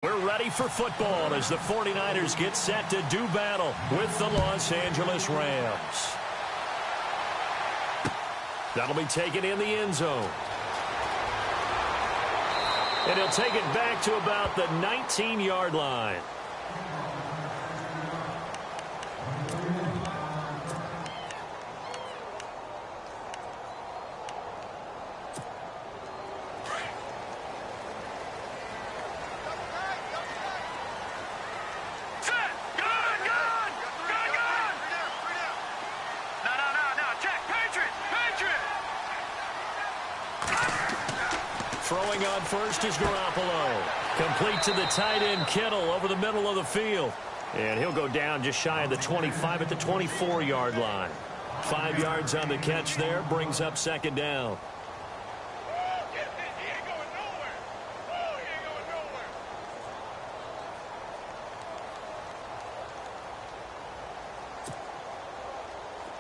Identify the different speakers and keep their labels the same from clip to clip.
Speaker 1: We're ready for football as the 49ers get set to do battle with the Los Angeles Rams. That'll be taken in the end zone. And he'll take it back to about the 19-yard line. Throwing on first is Garoppolo. Complete to the tight end, Kittle, over the middle of the field. And he'll go down just shy of the 25 at the 24-yard line. 5 yards on the catch there, brings up second down.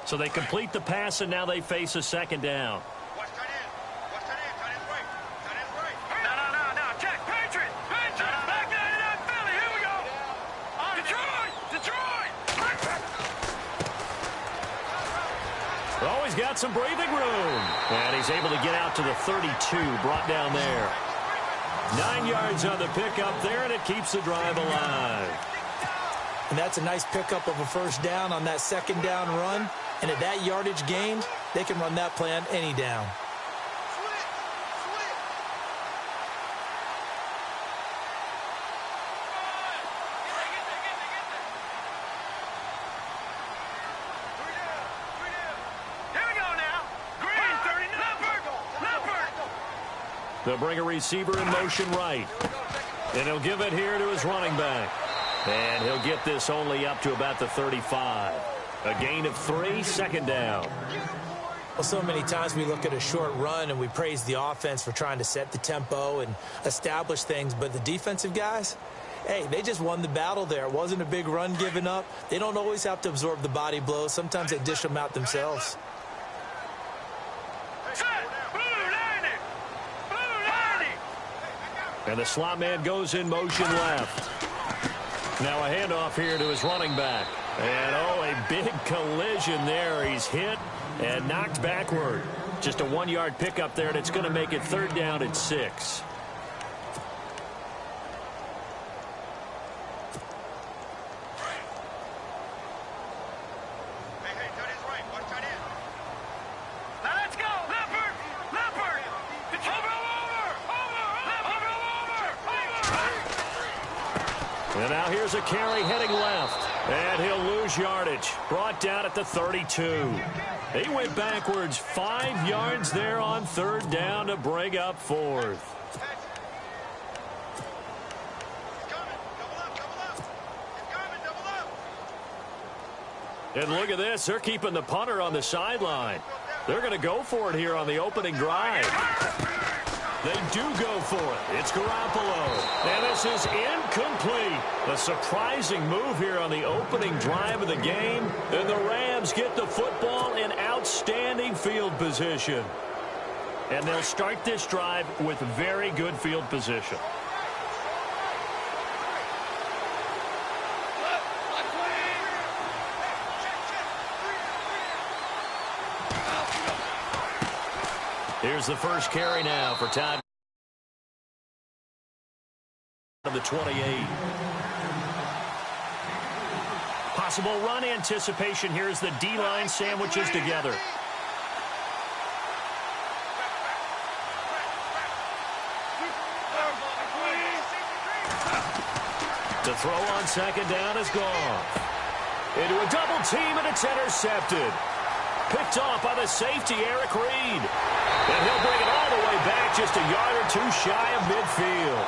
Speaker 1: So they complete the pass, and now they face a second down. Oh, he's got some breathing room. And he's able to get out to the 32, brought down there. 9 yards on the pickup there, and it keeps the drive alive.
Speaker 2: And that's a nice pickup of a first down on that second down run. And at that yardage gained, they can run that play on any down.
Speaker 1: They'll bring a receiver in motion right. And he'll give it here to his running back. And he'll get this only up to about the 35. A gain of 3, second down.
Speaker 2: Well, so many times we look at a short run and we praise the offense for trying to set the tempo and establish things. But the defensive guys, hey, they just won the battle there. It wasn't a big run given up. They don't always have to absorb the body blows. Sometimes they dish them out themselves.
Speaker 1: And the slot man goes in motion left. Now a handoff here to his running back. And, oh, a big collision there. He's hit and knocked backward. Just a 1-yard pickup there, and it's going to make it third down at 6. And now here's a carry heading left. And he'll lose yardage. Brought down at the 32. He went backwards 5 yards there on third down to bring up fourth. And look at this. They're keeping the punter on the sideline. They're going to go for it here on the opening drive. They do go for it. It's Garoppolo. And this is incomplete. A surprising move here on the opening drive of the game. And the Rams get the football in outstanding field position. And they'll start this drive with very good field position. Here's the first carry now for Todd of the 28. Possible run anticipation here as the D-line sandwiches together. To throw on second down is gone. Into a double team, and it's intercepted. Picked off by the safety, Eric Reed. And he'll bring it all the way back just a yard or two shy of midfield.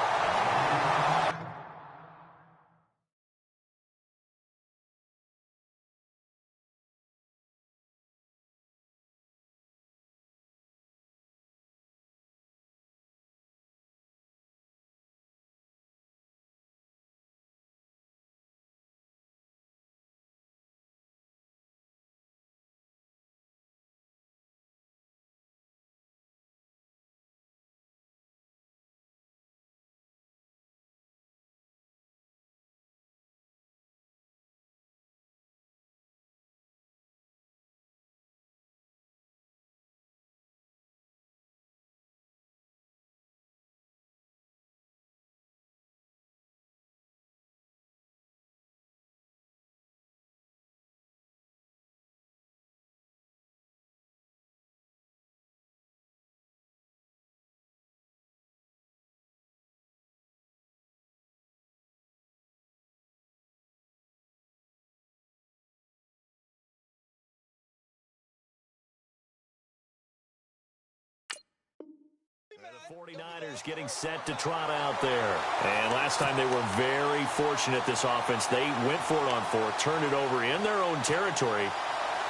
Speaker 1: The 49ers getting set to trot out there. And last time they were very fortunate, this offense. They went for it on fourth, turned it over in their own territory,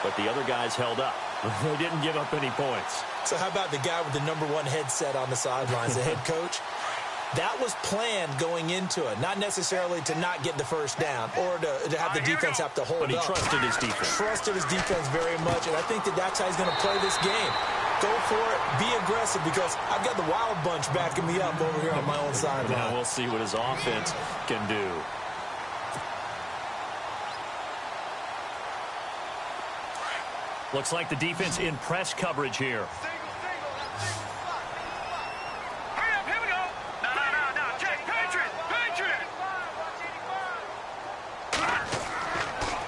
Speaker 1: but the other guys held up. They didn't give up any points.
Speaker 2: So how about the guy with the #1 headset on the sidelines, the head coach? That was planned going into it, not necessarily to not get the first down or to have the defense have to hold up.
Speaker 1: But he trusted his defense.
Speaker 2: Trusted his defense very much, and I think that's how he's going to play this game. Go for it, be aggressive, because I've got the Wild Bunch backing me up over here on my own sideline.
Speaker 1: Now we'll see what his offense can do. Looks like the defense in press coverage here.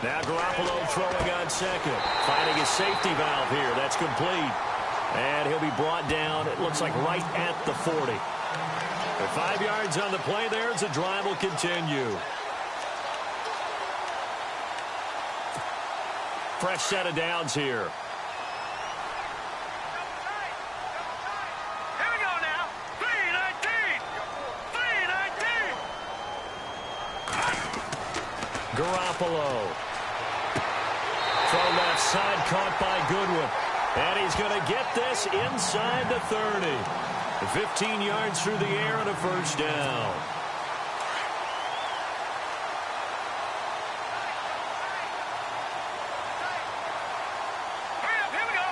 Speaker 1: Now Garoppolo throwing on second. Finding his safety valve here. That's complete. And he'll be brought down, it looks like, right at the 40. And 5 yards on the play there as the drive will continue. Fresh set of downs here.
Speaker 3: Here we go now. 3-19. 3-19.
Speaker 1: Garoppolo. Throw left side, caught by Goodwin. And he's going to get this inside the 30. 15 yards through the air and a first down.
Speaker 3: Here we go.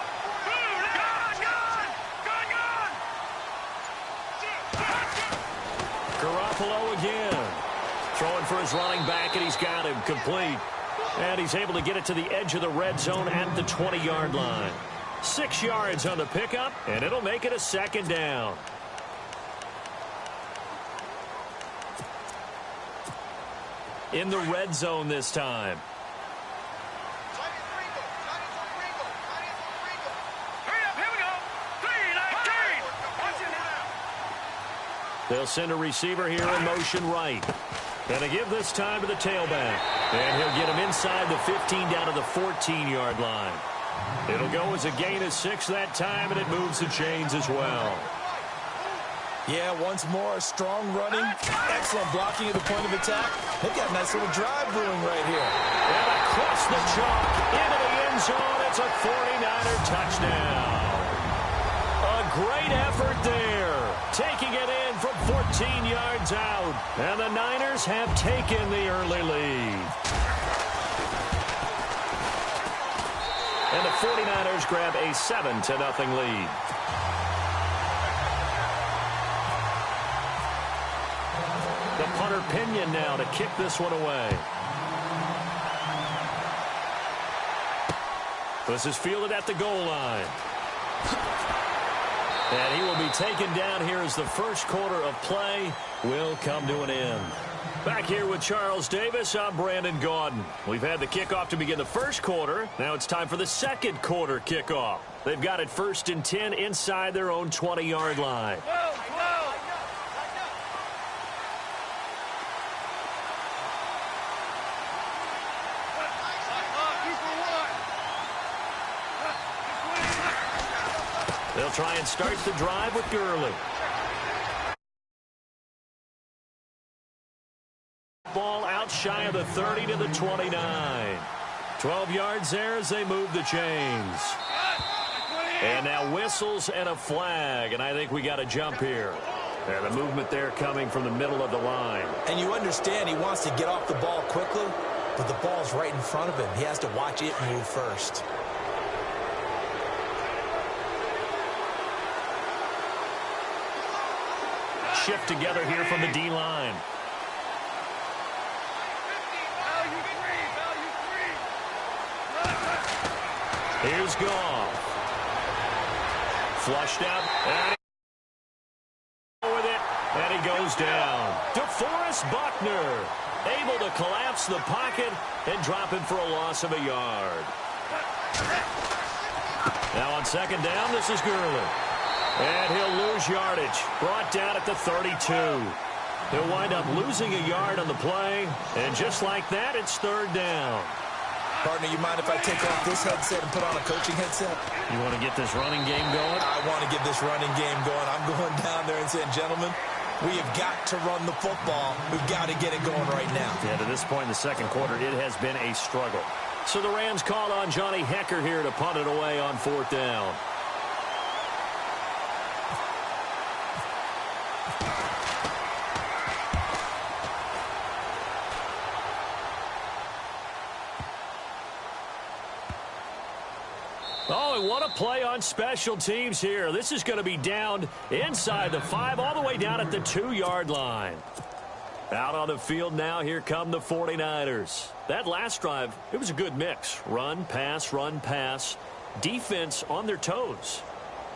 Speaker 1: Garoppolo again. Throwing for his running back, and he's got him complete. And he's able to get it to the edge of the red zone at the 20-yard line. 6 yards on the pickup, and it'll make it a second down. In the red zone this time.
Speaker 3: Here we go. 3-19.
Speaker 1: They'll send a receiver here in motion right. Gonna give this time to the tailback. And he'll get him inside the 15 down to the 14-yard line. It'll go as a gain of 6 that time, and it moves the chains as well.
Speaker 2: Yeah, once more, strong running, excellent blocking at the point of attack. They've got a nice little drive brewing right here.
Speaker 1: And across the chalk, into the end zone, it's a 49er touchdown. A great effort there, taking it in from 14 yards out. And the Niners have taken the early lead. And the 49ers grab a 7-0 lead. The punter Pinion now to kick this one away. This is fielded at the goal line. And he will be taken down here as the first quarter of play will come to an end. Back here with Charles Davis, I'm Brandon Gaudin. We've had the kickoff to begin the first quarter. Now it's time for the second quarter kickoff. They've got it 1st and 10 inside their own 20-yard line. They'll try and start the drive with Gurley. Ball out shy of the 30 to the 29. 12 yards there as they move the chains. And now whistles and a flag, and I think we got a jump here. And the movement there coming from the middle of the line.
Speaker 2: And you understand he wants to get off the ball quickly, but the ball's right in front of him. He has to watch it move first.
Speaker 1: Shift together here from the D-line. Here's Goff. Flushed out. And with it. And he goes down. DeForest Buckner able to collapse the pocket and drop him for a loss of a yard. Now on second down, this is Gurley. And he'll lose yardage. Brought down at the 32. He'll wind up losing a yard on the play. And just like that, it's third down.
Speaker 2: Partner, you mind if I take off this headset and put on a coaching headset?
Speaker 1: You want to get this running game going?
Speaker 2: I want to get this running game going. I'm going down there and saying, gentlemen, we have got to run the football. We've got to get it going right now.
Speaker 1: Yeah, to this point in the second quarter, it has been a struggle. So the Rams call on Johnny Hecker here to punt it away on 4th down. Oh, and what a play on special teams here. This is going to be down inside the 5, all the way down at the 2-yard line. Out on the field now, here come the 49ers. That last drive, it was a good mix. Run, pass, defense on their toes.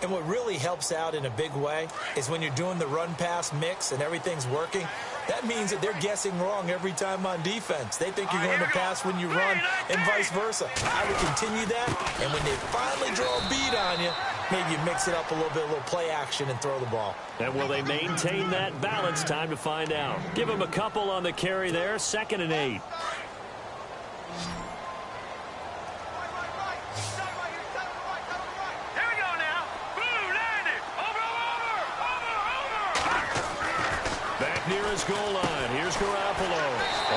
Speaker 2: And what really helps out in a big way is when you're doing the run-pass mix and everything's working, that means that they're guessing wrong every time on defense. They think you're going to pass when you run and vice versa. I would continue that, and when they finally draw a beat on you, maybe you mix it up a little bit, a little play action and throw the ball.
Speaker 1: And will they maintain that balance? Time to find out. Give them a couple on the carry there, 2nd and 8. Near his goal line. Here's Garoppolo.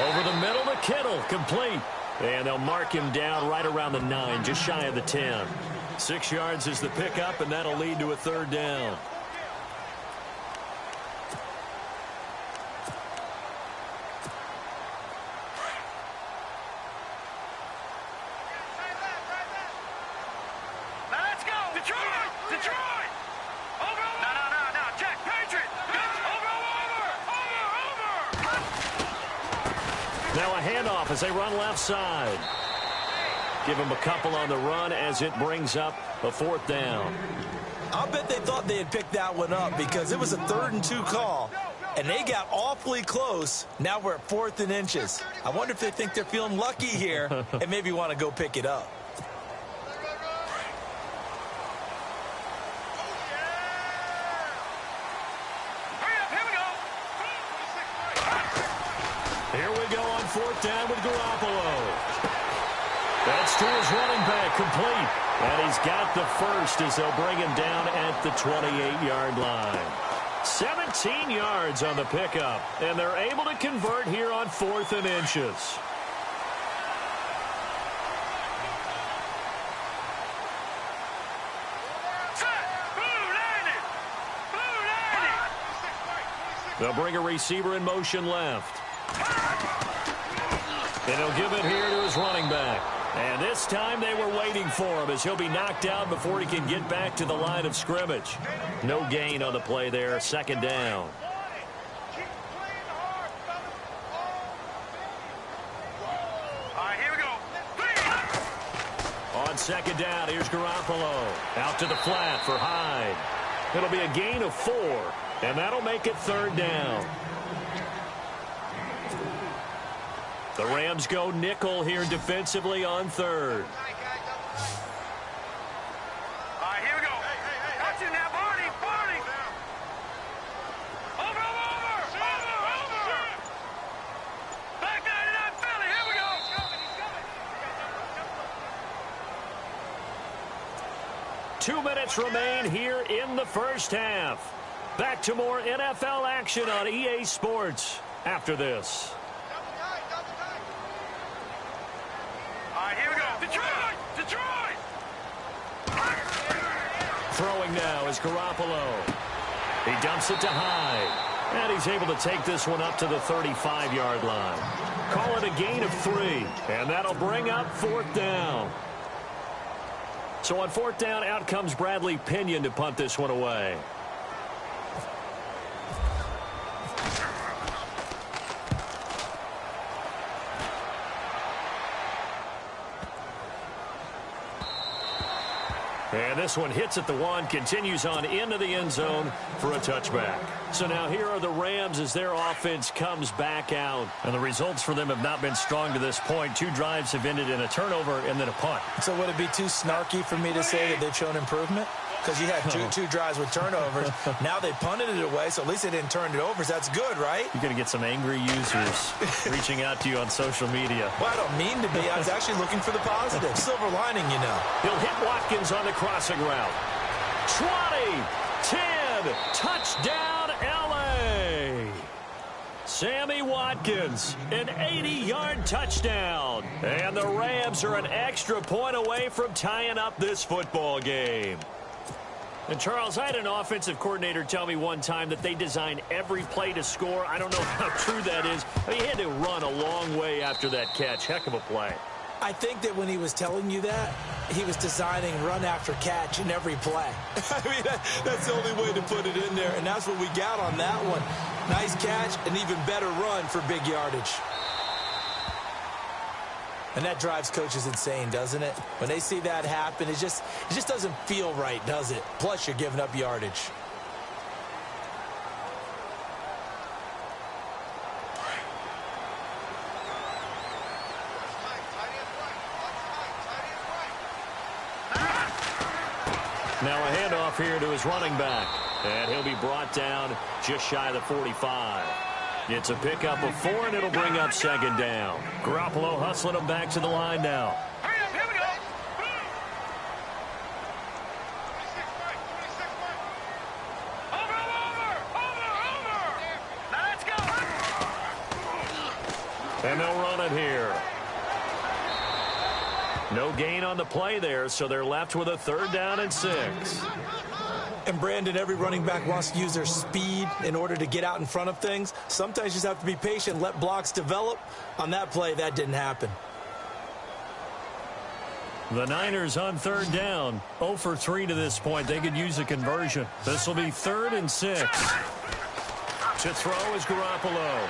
Speaker 1: Over the middle to Kittle. Complete. And they'll mark him down right around the 9, just shy of the 10. 6 yards is the pickup, and that'll lead to a 3rd down.
Speaker 3: Now let's go. Detroit. Over. No. Check. Patriot.
Speaker 1: Now a handoff as they run left side. Give them a couple on the run as it brings up a 4th down.
Speaker 2: I'll bet they thought they had picked that one up because it was a 3rd and 2 call, and they got awfully close. Now we're at 4th and inches. I wonder if they think they're feeling lucky here and maybe want to go pick it up.
Speaker 1: Here we go on 4th down with Garoppolo. That's to his running back, complete. And he's got the first as they'll bring him down at the 28-yard line. 17 yards on the pickup, and they're able to convert here on 4th and inches. They'll bring a receiver in motion left. And he'll give it here to his running back. And this time they were waiting for him as he'll be knocked down before he can get back to the line of scrimmage. No gain on the play there, 2nd down.
Speaker 3: All right, here we go.
Speaker 1: On 2nd down, here's Garoppolo. Out to the flat for Hyde. It'll be a gain of 4, and that'll make it 3rd down. The Rams go nickel here defensively on 3rd.
Speaker 3: All right, here we go. Got you now, Barney. Over. Back 99 Philly. Here we go.
Speaker 1: 2 minutes remain here in the first half. Back to more NFL action on EA Sports after this.
Speaker 3: All right, here we go. Detroit.
Speaker 1: Throwing now is Garoppolo. He dumps it to Hyde. And he's able to take this one up to the 35-yard line. Call it a gain of 3. And that'll bring up 4th down. So on 4th down, out comes Bradley Pinion to punt this one away. And this one hits at the 1, continues on into the end zone for a touchback. So now here are the Rams as their offense comes back out. And the results for them have not been strong to this point. 2 drives have ended in a turnover and then a punt.
Speaker 2: So would it be too snarky for me to say that they've shown improvement? Because you had two drives with turnovers. Now they punted it away, so at least they didn't turn it over. So that's good, right?
Speaker 1: You're going to get some angry users reaching out to you on social media.
Speaker 2: Well, I don't mean to be. I was actually looking for the positive. Silver lining, you know.
Speaker 1: He'll hit Watkins on the crossing route. 20, 10, touchdown, L.A. Sammy Watkins, an 80-yard touchdown. And the Rams are an extra point away from tying up this football game. And, Charles, I had an offensive coordinator tell me one time that they design every play to score. I don't know how true that is. I mean, he had to run a long way after that catch. Heck of a play.
Speaker 2: I think that when he was telling you that, he was designing run after catch in every play. I mean, that's the only way to put it in there, and that's what we got on that one. Nice catch, an even better run for big yardage. And that drives coaches insane, doesn't it? When they see that happen, it just doesn't feel right, does it? Plus, you're giving up yardage.
Speaker 1: Now a handoff here to his running back. And he'll be brought down just shy of the 45. It's a pickup of 4, and it'll bring up second down. Garoppolo hustling him back to the line now.
Speaker 3: Hurry up, here we go. Over. Now let's go.
Speaker 1: And they'll run it here. No gain on the play there, so they're left with a 3rd down and 6.
Speaker 2: And, Brandon, every running back wants to use their speed in order to get out in front of things. Sometimes you just have to be patient, let blocks develop. On that play, that didn't happen.
Speaker 1: The Niners on 3rd down. 0 for 3 to this point. They could use a conversion. This will be 3rd and 6. To throw is Garoppolo.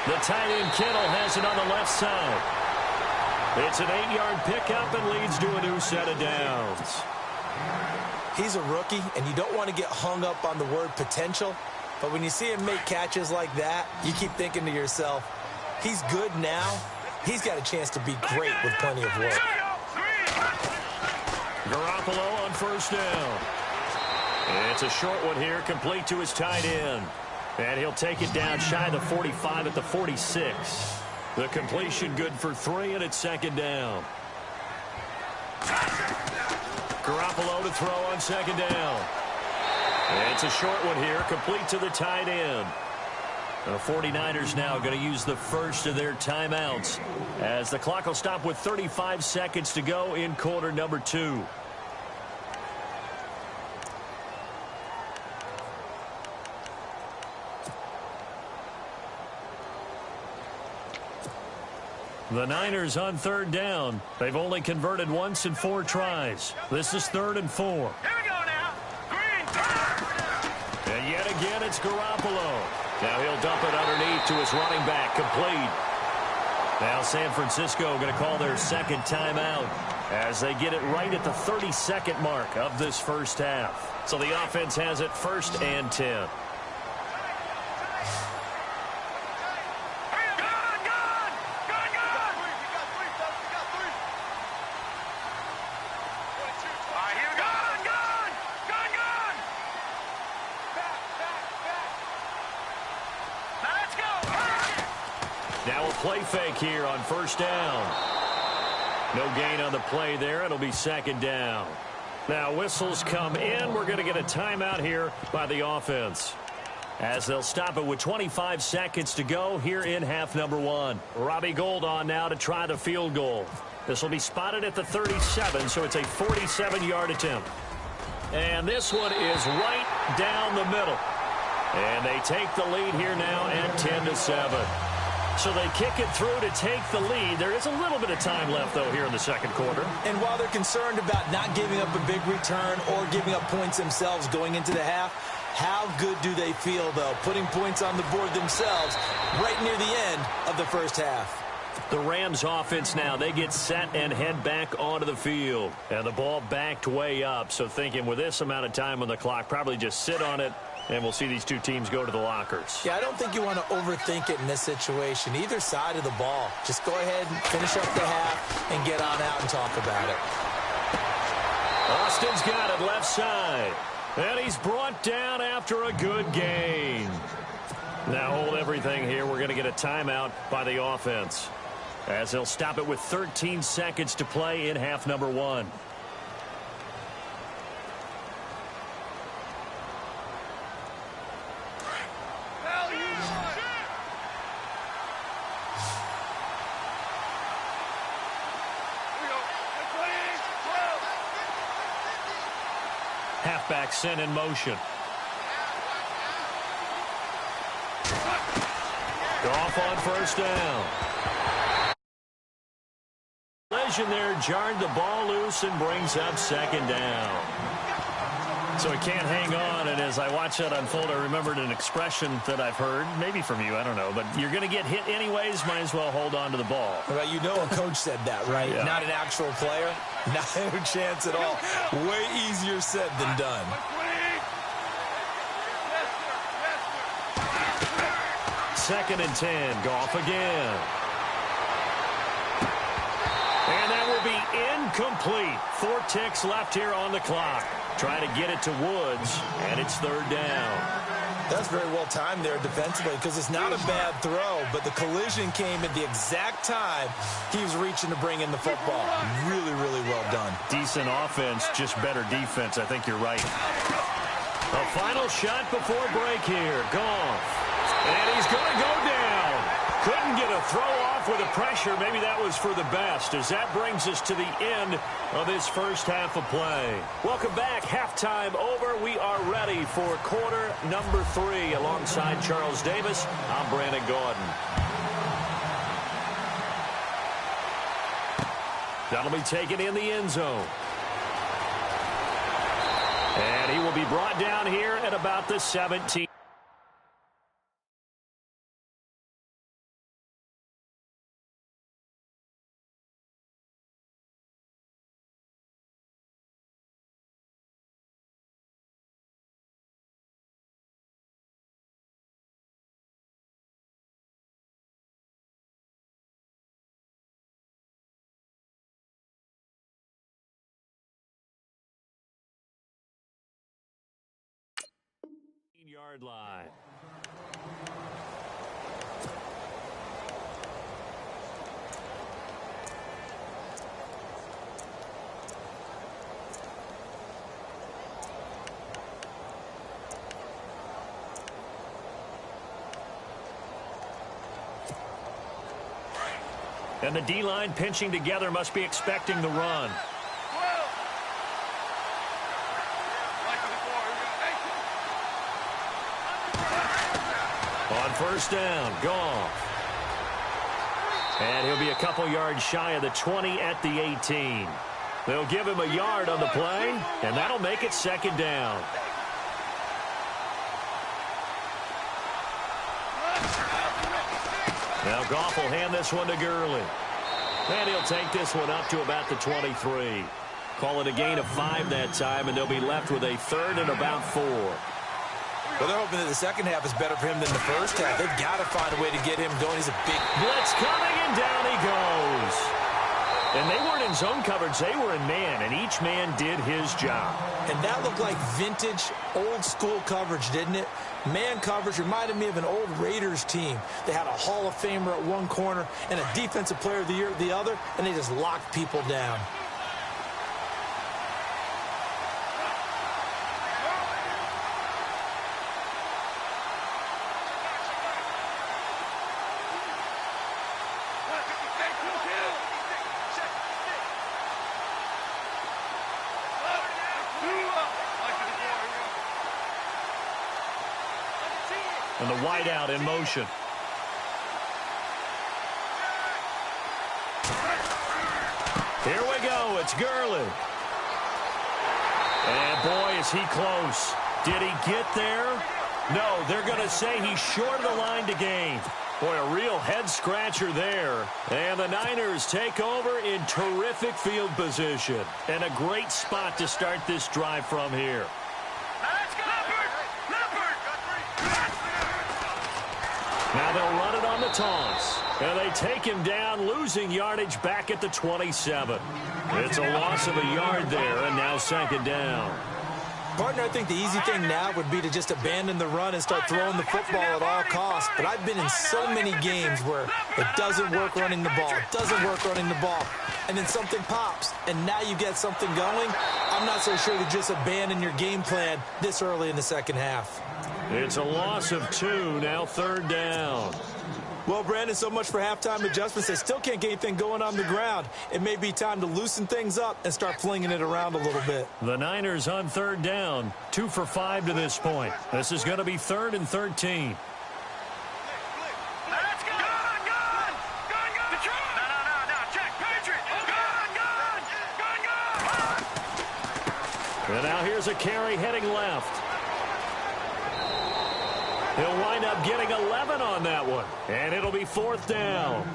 Speaker 1: The tight end Kittle has it on the left side. It's an 8-yard pickup and leads to a new set of downs.
Speaker 2: He's a rookie, and you don't want to get hung up on the word potential. But when you see him make catches like that, you keep thinking to yourself, he's good now. He's got a chance to be great with plenty of work.
Speaker 1: Garoppolo on 1st down. It's a short one here, complete to his tight end. And he'll take it down shy of the 45 at the 46. The completion good for 3, and it's 2nd down. Garoppolo to throw on 2nd down. It's a short one here, complete to the tight end. The 49ers now going to use the first of their timeouts as the clock will stop with 35 seconds to go in quarter number 2. The Niners on 3rd down. They've only converted once in 4 tries. This is 3rd and 4.
Speaker 3: Here we go now. Green.
Speaker 1: And yet again, it's Garoppolo. Now he'll dump it underneath to his running back, complete. Now San Francisco going to call their 2nd timeout as they get it right at the 32nd mark of this first half. So the offense has it 1st and 10. Now a play fake here on 1st down. No gain on the play there. It'll be 2nd down. Now whistles come in. We're going to get a timeout here by the offense as they'll stop it with 25 seconds to go here in half number 1. Robbie Gould on now to try the field goal. This will be spotted at the 37, so it's a 47-yard attempt. And this one is right down the middle. And they take the lead here now at 10-7. So they kick it through to take the lead. There is a little bit of time left, though, here in the 2nd quarter.
Speaker 2: And while they're concerned about not giving up a big return or giving up points themselves going into the half, how good do they feel, though, putting points on the board themselves right near the end of the first half?
Speaker 1: The Rams offense now, they get set and head back onto the field. And the ball backed way up, so thinking with this amount of time on the clock, probably just sit on it And we'll see these two teams go to the lockers.
Speaker 2: Yeah, I don't think you want to overthink it in this situation. Either side of the ball. Just go ahead and finish up the half and get on out and talk about it.
Speaker 1: Austin's got it left side. And he's brought down after a good gain. Now hold everything here. We're going to get a timeout by the offense, as they'll stop it with 13 seconds to play in half number 1. Halfback sent in motion. Goff on first down. Collision there jarred the ball loose and brings up second down. So he can't hang on, and as I watch that unfold, I remembered an expression that I've heard, maybe from you, I don't know, but you're going to get hit anyways, might as well hold on to the ball.
Speaker 2: Well, you know a coach said that, right?
Speaker 1: Yeah.
Speaker 2: Not an actual player. Not a chance at all. Way easier said than done.
Speaker 1: Second and 10, Goff again. And that will be incomplete. 4 ticks left here on the clock. Trying to get it to Woods, and it's third down.
Speaker 2: That's very well timed there defensively, because it's not a bad throw, but the collision came at the exact time he was reaching to bring in the football. Really, really well done.
Speaker 1: Decent offense, just better defense. I think you're right. A final shot before break here. Goff. And he's going to go down. Couldn't get a throw off with the pressure. Maybe that was for the best, as that brings us to the end of this first half of play. Welcome back. Halftime over. We are ready for quarter number 3. Alongside Charles Davis, I'm Brandon Gaudin. That'll be taken in the end zone. And he will be brought down here at about the 17. Yard line. And the D-line pinching together, must be expecting the run. On first down, Goff. And he'll be a couple yards shy of the 20 at the 18. They'll give him a yard on the play, and that'll make it second down. Now Goff will hand this one to Gurley. And he'll take this one up to about the 23. Call it a gain of 5 that time, and they'll be left with a third and about 4.
Speaker 2: Well, they're hoping that the second half is better for him than the first half. They've got to find a way to get him going. He's a big
Speaker 1: blitz coming, and down he goes. And they weren't in zone coverage. They were in man, and each man did his job.
Speaker 2: And that looked like vintage, old-school coverage, didn't it? Man coverage reminded me of an old Raiders team. They had a Hall of Famer at one corner and a Defensive Player of the Year at the other, and they just locked people down.
Speaker 1: And the wideout in motion. Here we go. It's Gurley. And boy, is he close. Did he get there? No, they're going to say he's short of the line to gain. Boy, a real head-scratcher there. And the Niners take over in terrific field position. And a great spot to start this drive from here.
Speaker 3: Leopard!
Speaker 1: Now they'll run it on the toss. And they take him down, losing yardage back at the 27. It's a loss of a yard there, and now second down.
Speaker 2: Partner, I think the easy thing now would be to just abandon the run and start throwing the football at all costs. But I've been in so many games where it doesn't work running the ball, and then something pops, and now you get something going. I'm not so sure to just abandon your game plan this early in the second half.
Speaker 1: It's a loss of 2, now third down.
Speaker 2: Well, Brandon, so much for halftime adjustments. They still can't get anything going on the ground. It may be time to loosen things up and start flinging it around a little bit.
Speaker 1: The Niners on third down, 2 for 5 to this point. This is going to be 3rd and 13.
Speaker 3: Let's go. Gun. Detroit. No. Check. Patriot. Gun.
Speaker 1: And now here's a carry heading left. He'll wind up getting 11 on that one, and it'll be 4th down.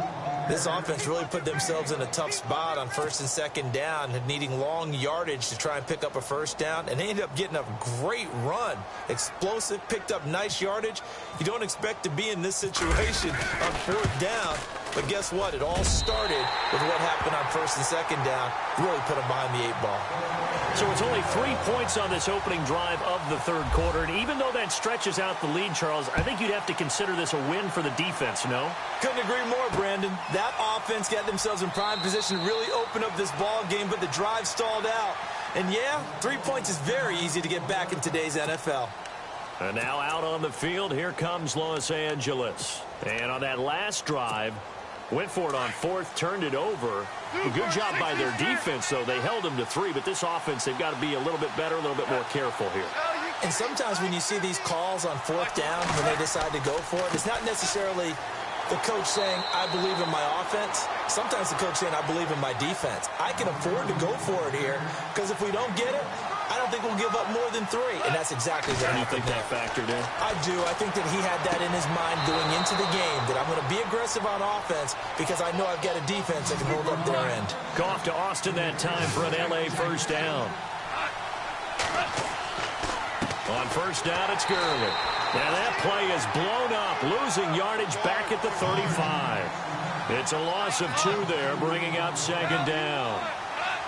Speaker 2: This offense really put themselves in a tough spot on 1st and 2nd down, needing long yardage to try and pick up a 1st down, and they ended up getting a great run. Explosive, picked up nice yardage. You don't expect to be in this situation on 4th down, but guess what? It all started with what happened on 1st and 2nd down. Really put them behind the 8 ball.
Speaker 1: So it's only 3 points on this opening drive of the third quarter, and even though that stretches out the lead, Charles, I think you'd have to consider this a win for the defense, no?
Speaker 2: Couldn't agree more, Brandon. That offense got themselves in prime position to really open up this ball game, but the drive stalled out. And yeah, 3 points is very easy to get back in today's NFL.
Speaker 1: And now out on the field, here comes Los Angeles. And on that last drive, went for it on 4th, turned it over. A good job by their defense, though. They held them to 3, but this offense, they've got to be a little bit better, a little bit more careful here.
Speaker 2: And sometimes when you see these calls on 4th down, when they decide to go for it, it's not necessarily the coach saying, I believe in my offense. Sometimes the coach saying, I believe in my defense. I can afford to go for it here, because if we don't get it, I don't think we'll give up more than 3. And that's exactly what happened.
Speaker 1: You think that factored in?
Speaker 2: I do. I think that he had that in his mind going into the game, that I'm going to be aggressive on offense because I know I've got a defense that can hold up their end.
Speaker 1: Goff to Austin that time for an L.A. 1st down. On 1st down, it's Gurley. And that play is blown up, losing yardage back at the 35. It's a loss of 2 there, bringing up 2nd down.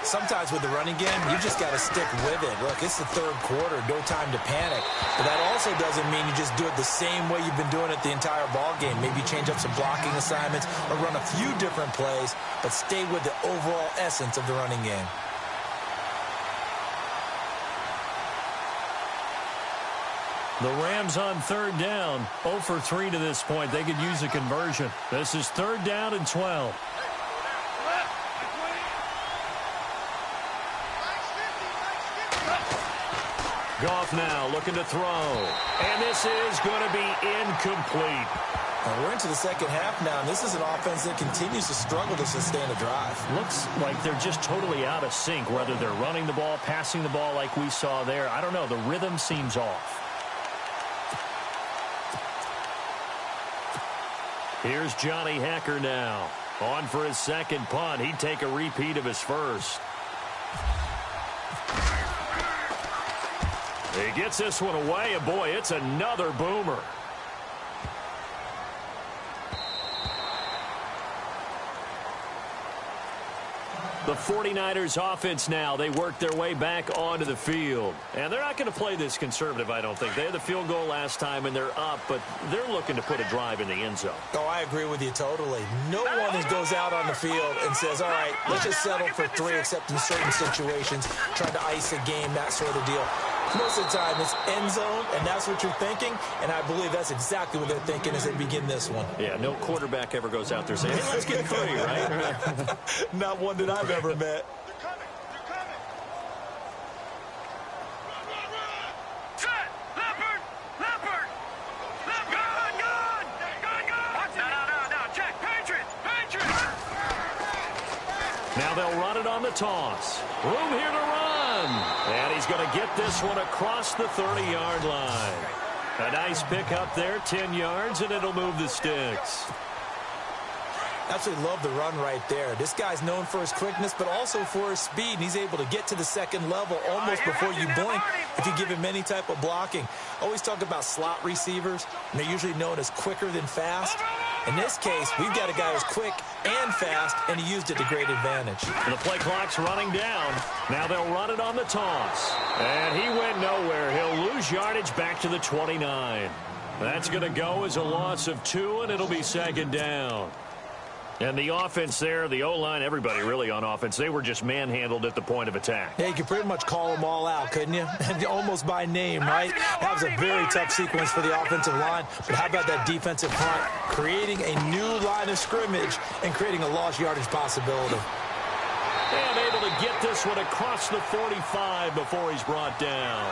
Speaker 2: Sometimes with the running game, you just got to stick with it. Look, it's the third quarter, no time to panic. But that also doesn't mean you just do it the same way you've been doing it the entire ball game. Maybe change up some blocking assignments or run a few different plays, but stay with the overall essence of the running game.
Speaker 1: The Rams on 3rd down, 0 for 3 to this point. They could use a conversion. This is 3rd down and 12. Goff now looking to throw. And this is going to be incomplete.
Speaker 2: Well, we're into the second half now, and this is an offense that continues to struggle to sustain a drive.
Speaker 1: Looks like they're just totally out of sync, whether they're running the ball, passing the ball like we saw there. I don't know. The rhythm seems off. Here's Johnny Hacker now. On for his second punt. He'd take a repeat of his first. He gets this one away, and boy, it's another boomer. The 49ers offense now, they work their way back onto the field. And they're not going to play this conservative, I don't think. They had the field goal last time, and they're up, but they're looking to put a drive in the end zone.
Speaker 2: Oh, I agree with you totally. No one goes out on the field and says, all right, let's just settle for 3, except in certain situations, trying to ice a game, that sort of deal. Most of the time, it's end zone, and that's what you're thinking, and I believe that's exactly what they're thinking as they begin this one.
Speaker 1: Yeah, no quarterback ever goes out there saying, hey, let's get 3, right?
Speaker 2: Not one that I've ever met.
Speaker 3: They're coming. Set. Leopard. Gun. No. Check. Patriot.
Speaker 1: Now they'll run it on the toss. Room here to run. And he's going to get this one across the 30-yard line. A nice pick up there, 10 yards, and it'll move the sticks.
Speaker 2: Absolutely love the run right there. This guy's known for his quickness, but also for his speed. And he's able to get to the second level almost before you blink if you give him any type of blocking. Always talk about slot receivers, and they're usually known as quicker than fast. In this case, we've got a guy who's quick and fast, and he used it to great advantage.
Speaker 1: And the play clock's running down. Now they'll run it on the toss. And he went nowhere. He'll lose yardage back to the 29. That's going to go as a loss of 2, and it'll be second down. And the offense there, the O-line, everybody really on offense, they were just manhandled at the point of attack.
Speaker 2: Yeah, you could pretty much call them all out, couldn't you? Almost by name, right? That was a very tough sequence for the offensive line. But how about that defensive punt? Creating a new line of scrimmage and creating a lost yardage possibility.
Speaker 1: And able to get this one across the 45 before he's brought down.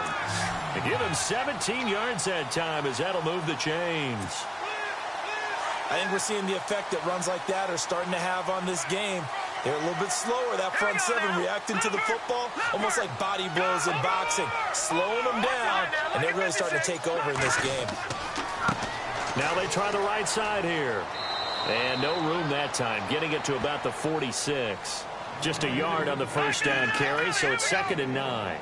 Speaker 1: They give him 17 yards that time as that'll move the chains.
Speaker 2: I think we're seeing the effect that runs like that are starting to have on this game. They're a little bit slower, that front seven, reacting to the football, almost like body blows in boxing, slowing them down, and they're really starting to take over in this game.
Speaker 1: Now they try the right side here. And no room that time, getting it to about the 46. Just a yard on the first down carry, so it's 2nd and 9.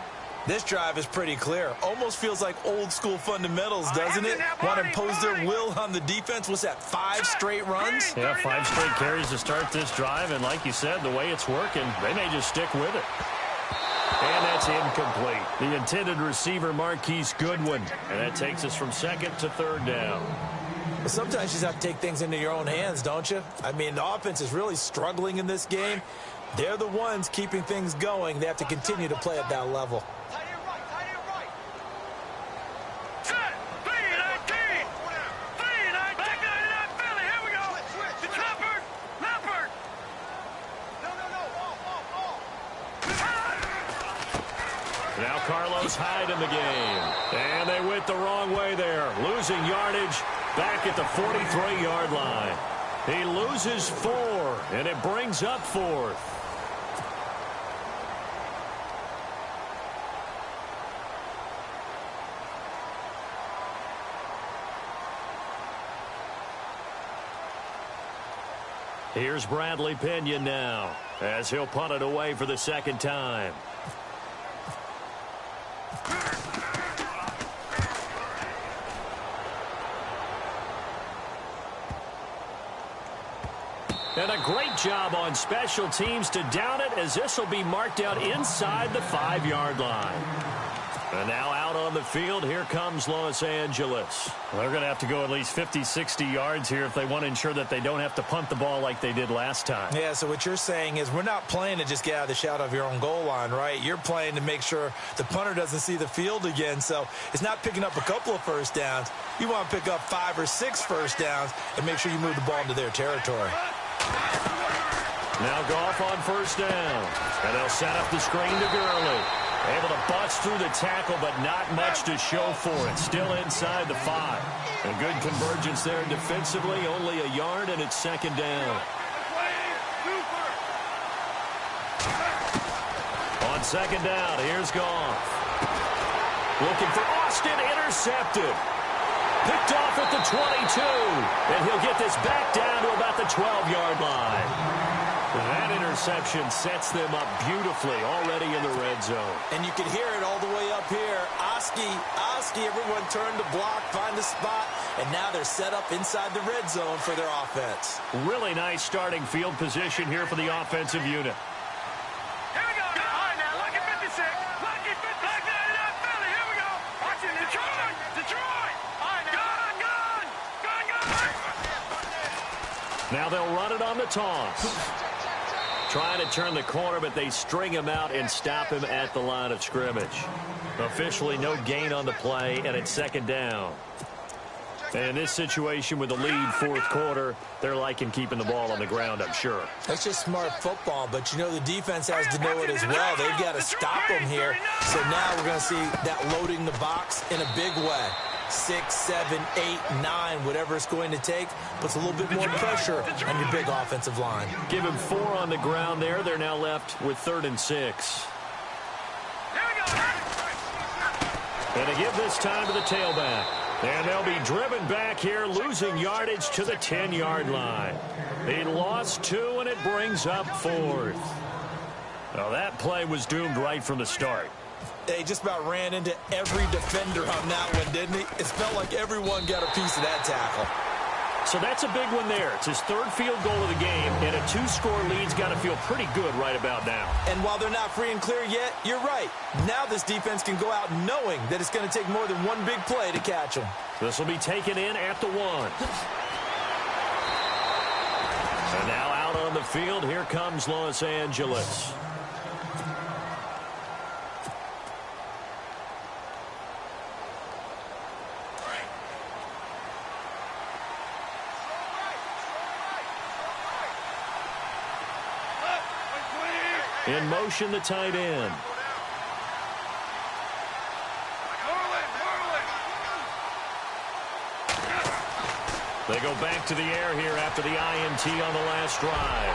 Speaker 2: This drive is pretty clear. Almost feels like old-school fundamentals, doesn't it? Want to impose their will on the defense. Was that 5 straight runs?
Speaker 1: Yeah, 5 straight carries to start this drive, and like you said, the way it's working, they may just stick with it. And that's incomplete. The intended receiver, Marquise Goodwin. And that takes us from 2nd to 3rd down.
Speaker 2: Well, sometimes you just have to take things into your own hands, don't you? I mean, the offense is really struggling in this game. They're the ones keeping things going. They have to continue to play at that level.
Speaker 1: Now Carlos Hyde in the game. And they went the wrong way there. Losing yardage back at the 43-yard line. He loses 4, and it brings up 4th. Here's Bradley Pinion now as he'll punt it away for the 2nd time. And a great job on special teams to down it, as this will be marked out inside the 5-yard line. And now out on the field, here comes Los Angeles. Well, they're going to have to go at least 50, 60 yards here if they want to ensure that they don't have to punt the ball like they did last time.
Speaker 2: Yeah, so what you're saying is we're not playing to just get out of the shadow of your own goal line, right? You're playing to make sure the punter doesn't see the field again. So it's not picking up a couple of first downs. You want to pick up 5 or 6 first downs and make sure you move the ball into their territory.
Speaker 1: Now Goff on first down. And they'll set up the screen to Gurley. Able to bust through the tackle, but not much to show for it. Still inside the 5. A good convergence there defensively. Only a yard, and it's 2nd down. On 2nd down, here's Goff. Looking for Austin, intercepted. Picked off at the 22. And he'll get this back down to about the 12-yard line. That interception sets them up beautifully already in the red zone.
Speaker 2: And you can hear it all the way up here. Oski, everyone turned to block, find the spot, and now they're set up inside the red zone for their offense.
Speaker 1: Really nice starting field position here for the offensive unit.
Speaker 3: Here we go. All right, now, lucky 56. Lucky 56. Philly, here we go. Watch it. Detroit. All right, now. Gun.
Speaker 1: Now they'll run it on the toss. Trying to turn the corner, but they string him out and stop him at the line of scrimmage. Officially no gain on the play, and it's 2nd down. And in this situation with the lead 4th quarter, they're liking keeping the ball on the ground, I'm sure.
Speaker 2: That's just smart football, but you know the defense has to know it as well. They've got to stop them here. So now we're going to see that loading the box in a big way. 6, 7, 8, 9, whatever it's going to take, puts a little bit more pressure on your big offensive line.
Speaker 1: Give him 4 on the ground there. They're now left with 3rd and 6. And they give this time to the tailback. And they'll be driven back here, losing yardage to the 10-yard line. He lost 2, and it brings up 4th. Well, that play was doomed right from the start.
Speaker 2: They just about ran into every defender on that one, didn't he? It felt like everyone got a piece of that tackle.
Speaker 1: So that's a big one there. It's his 3rd field goal of the game, and a 2-score lead's got to feel pretty good right about now.
Speaker 2: And while they're not free and clear yet, you're right. Now this defense can go out knowing that it's going to take more than one big play to catch them.
Speaker 1: This will be taken in at the 1. And now out on the field, here comes Los Angeles. In motion, the tight end. They go back to the air here after the INT on the last drive.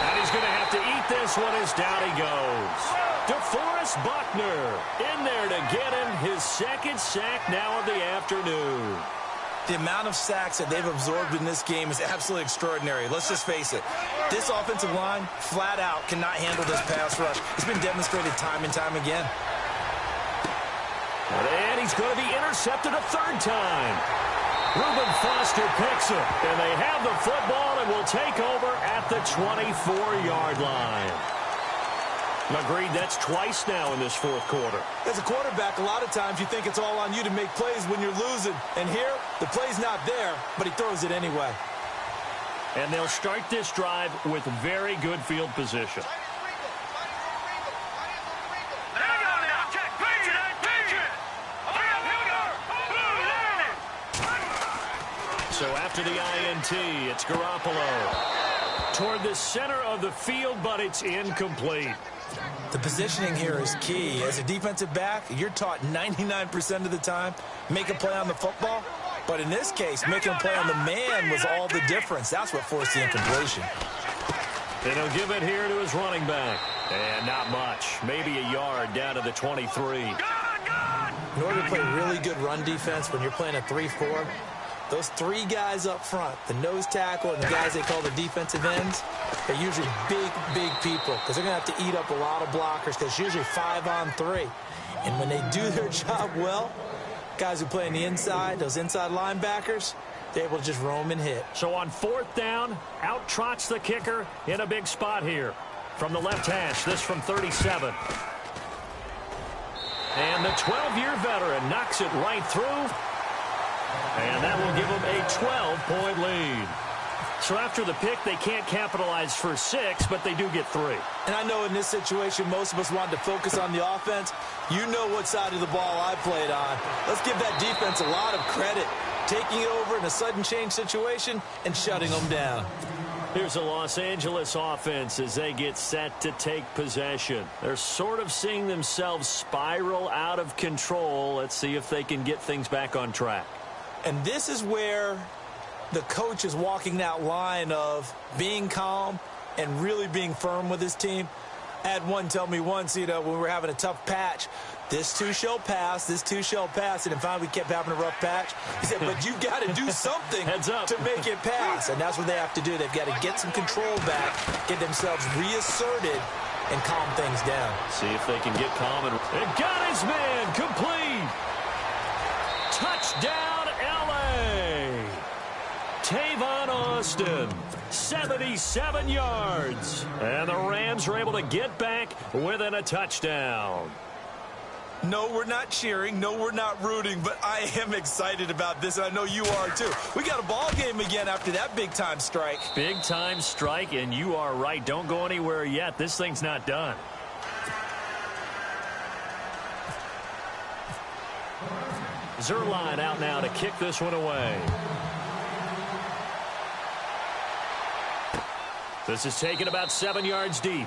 Speaker 1: And he's going to have to eat this one as down he goes. DeForest Buckner in there to get him his 2nd sack now of the afternoon.
Speaker 2: The amount of sacks that they've absorbed in this game is absolutely extraordinary. Let's just face it. This offensive line, flat out, cannot handle this pass rush. It's been demonstrated time and time again.
Speaker 1: And he's going to be intercepted a 3rd time. Reuben Foster picks him. And they have the football and will take over at the 24-yard line. Agreed, that's twice now in this 4th quarter.
Speaker 2: As a quarterback, a lot of times you think it's all on you to make plays when you're losing. And here, the play's not there, but he throws it anyway.
Speaker 1: And they'll start this drive with very good field position. So after the INT, it's Garoppolo. Toward the center of the field, but it's incomplete.
Speaker 2: The positioning here is key. As a defensive back, you're taught 99% of the time, make a play on the football. But in this case, making a play on the man was all the difference. That's what forced the incompletion.
Speaker 1: And he'll give it here to his running back. And not much. Maybe a yard down to the 23.
Speaker 2: In order to play really good run defense when you're playing a 3-4, those 3 guys up front, the nose tackle and the guys they call the defensive ends, they're usually big, big people because they're going to have to eat up a lot of blockers because it's usually 5 on 3. And when they do their job well, guys who play on the inside, those inside linebackers, they're able to just roam and hit.
Speaker 1: So on 4th down, out trots the kicker in a big spot here. From the left hash, this from 37. And the 12-year veteran knocks it right through. And that will give them a 12-point lead. So after the pick, they can't capitalize for 6, but they do get 3.
Speaker 2: And I know in this situation, most of us wanted to focus on the offense. You know what side of the ball I played on. Let's give that defense a lot of credit. Taking it over in a sudden change situation and shutting them down.
Speaker 1: Here's the Los Angeles offense as they get set to take possession. They're sort of seeing themselves spiral out of control. Let's see if they can get things back on track.
Speaker 2: And this is where the coach is walking that line of being calm and really being firm with his team. I had one tell me once, when we were having a tough patch, this too shall pass, this too shall pass. And finally we kept having a rough patch. He said, but you've got to do something to make it pass. And that's what they have to do. They've got to get some control back, get themselves reasserted, and calm things down.
Speaker 1: See if they can get calm. And got his man complete. Touchdown, L.A. Tavon Austin, 77 yards. And the Rams are able to get back within a touchdown.
Speaker 2: No, we're not cheering. No, we're not rooting. But I am excited about this, and I know you are too. We got a ball game again after that big-time strike.
Speaker 1: Big-time strike, and you are right. Don't go anywhere yet. This thing's not done. Zerline out now to kick this one away. This is taken about 7 yards deep.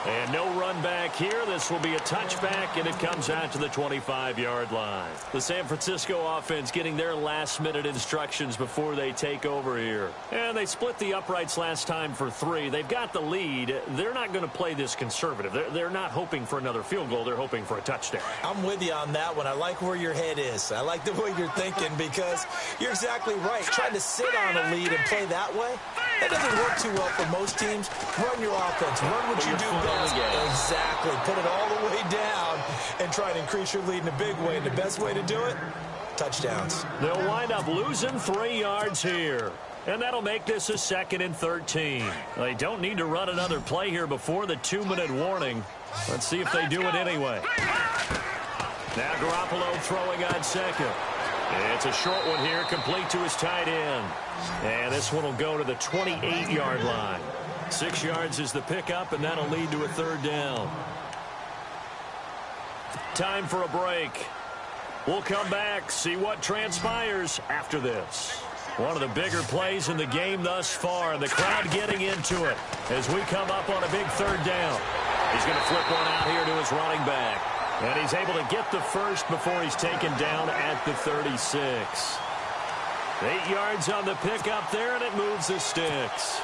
Speaker 1: And no run back here. This will be a touchback, and it comes out to the 25-yard line. The San Francisco offense getting their last-minute instructions before they take over here. And they split the uprights last time for 3. They've got the lead. They're not going to play this conservative. They're not hoping for another field goal. They're hoping for a touchdown.
Speaker 2: I'm with you on that one. I like where your head is. I like the way you're thinking because you're exactly right. Trying to sit on a lead and play that way, that doesn't work too well for most teams. Run your offense. Run what you do best. Exactly. Put it all the way down and try to increase your lead in a big way. And the best way to do it, touchdowns.
Speaker 1: They'll wind up losing 3 yards here. And that'll make this a 2nd and 13. They don't need to run another play here before the 2-minute warning. Let's see if they do it anyway. Now Garoppolo throwing on 2nd. It's a short one here, complete to his tight end. And this one will go to the 28-yard line. 6 yards is the pickup, and that'll lead to a 3rd down. Time for a break. We'll come back, see what transpires after this. One of the bigger plays in the game thus far, and the crowd getting into it as we come up on a big 3rd down. He's going to flip one out here to his running back. And he's able to get the first before he's taken down at the 36. 8 yards on the pickup there, and it moves the sticks.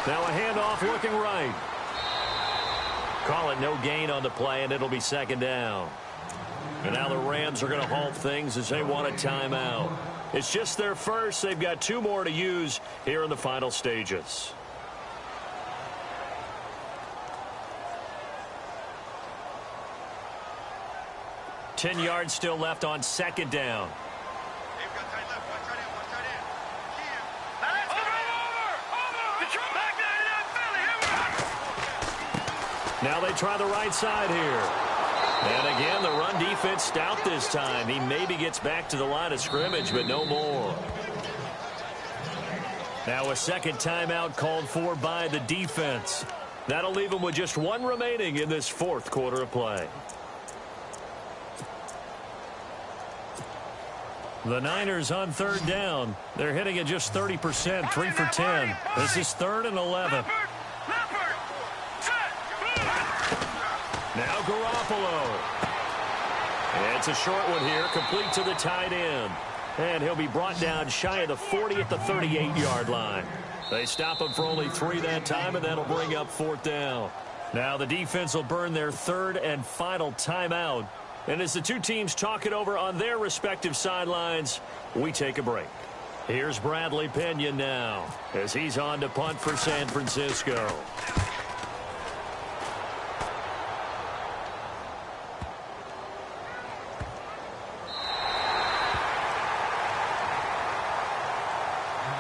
Speaker 1: Now a handoff looking right. Call it no gain on the play, and it'll be 2nd down. And now the Rams are going to halt things as they want a timeout. It's just their first. They've got 2 more to use here in the final stages. Ten yards still left on 2nd down. Now they try the right side here. And again, the run defense stout this time. He maybe gets back to the line of scrimmage, but no more. Now a 2nd timeout called for by the defense. That'll leave them with just 1 remaining in this 4th quarter of play. The Niners on 3rd down. They're hitting at just 30%, 3 for 10. This is 3rd and 11. Now Garoppolo. It's a short one here, complete to the tight end. And he'll be brought down shy of the 40 at the 38-yard line. They stop him for only 3 that time, and that'll bring up 4th down. Now the defense will burn their 3rd and final timeout. And as the 2 teams talk it over on their respective sidelines, we take a break. Here's Bradley Pena now as he's on to punt for San Francisco.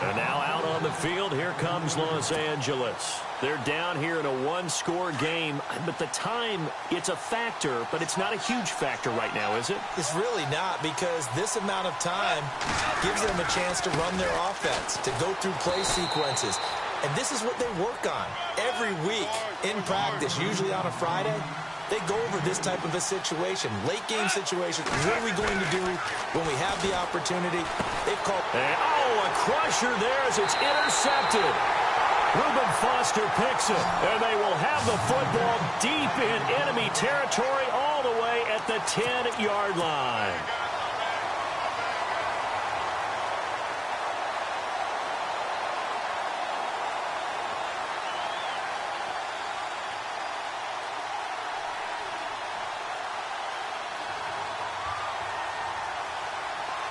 Speaker 1: And now out on the field, here comes Los Angeles. They're down here in a 1-score game, but the time, it's a factor, but it's not a huge factor right now, is it?
Speaker 2: It's really not, because this amount of time gives them a chance to run their offense, to go through play sequences. And this is what they work on every week in practice, usually on a Friday. They go over this type of a situation, late-game situation. What are we going to do when we have the opportunity? They've called...
Speaker 1: a crusher there as it's intercepted. Reuben Foster picks it, and they will have the football deep in enemy territory all the way at the 10-yard line.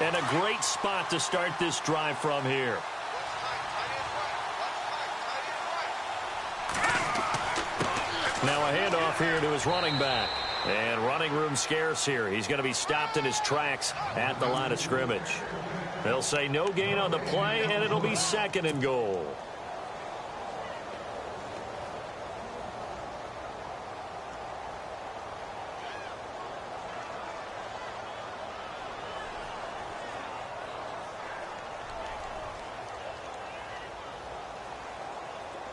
Speaker 1: And a great spot to start this drive from here. Now a handoff here to his running back. And running room scarce here. He's going to be stopped in his tracks at the line of scrimmage. They'll say no gain on the play, and it'll be 2nd and goal.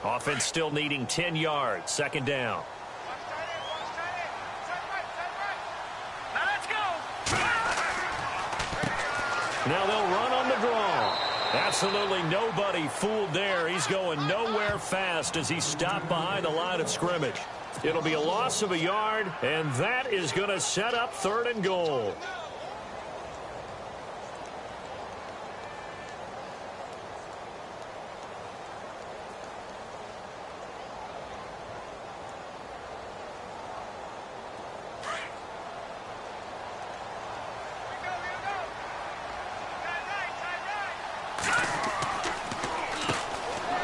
Speaker 1: Offense still needing 10 yards. 2nd down. Now they'll run on the draw. Absolutely nobody fooled there. He's going nowhere fast as he stopped behind the line of scrimmage. It'll be a loss of a yard, and that is going to set up 3rd and goal.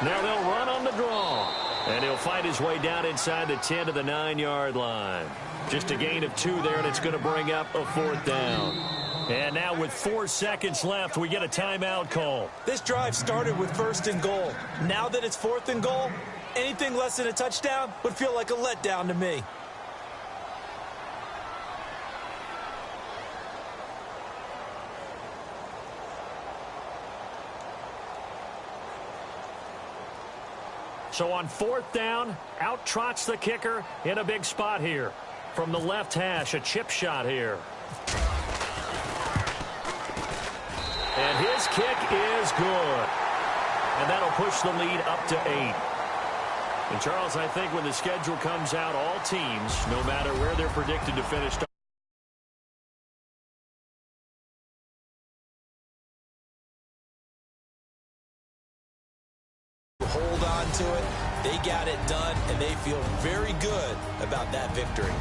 Speaker 1: Now they'll run on the draw. And he'll find his way down inside the 10 to the 9-yard line. Just a gain of 2 there, and it's going to bring up a 4th down. And now with 4 seconds left, we get a timeout call.
Speaker 2: This drive started with 1st and goal. Now that it's 4th and goal, anything less than a touchdown would feel like a letdown to me.
Speaker 1: So on 4th down, out trots the kicker in a big spot here. From the left hash, a chip shot here. And his kick is good. And that'll push the lead up to 8. And Charles, I think when the schedule comes out, all teams, no matter where they're predicted to finish,
Speaker 2: hold on to it. They got it done, and they feel very good about that victory.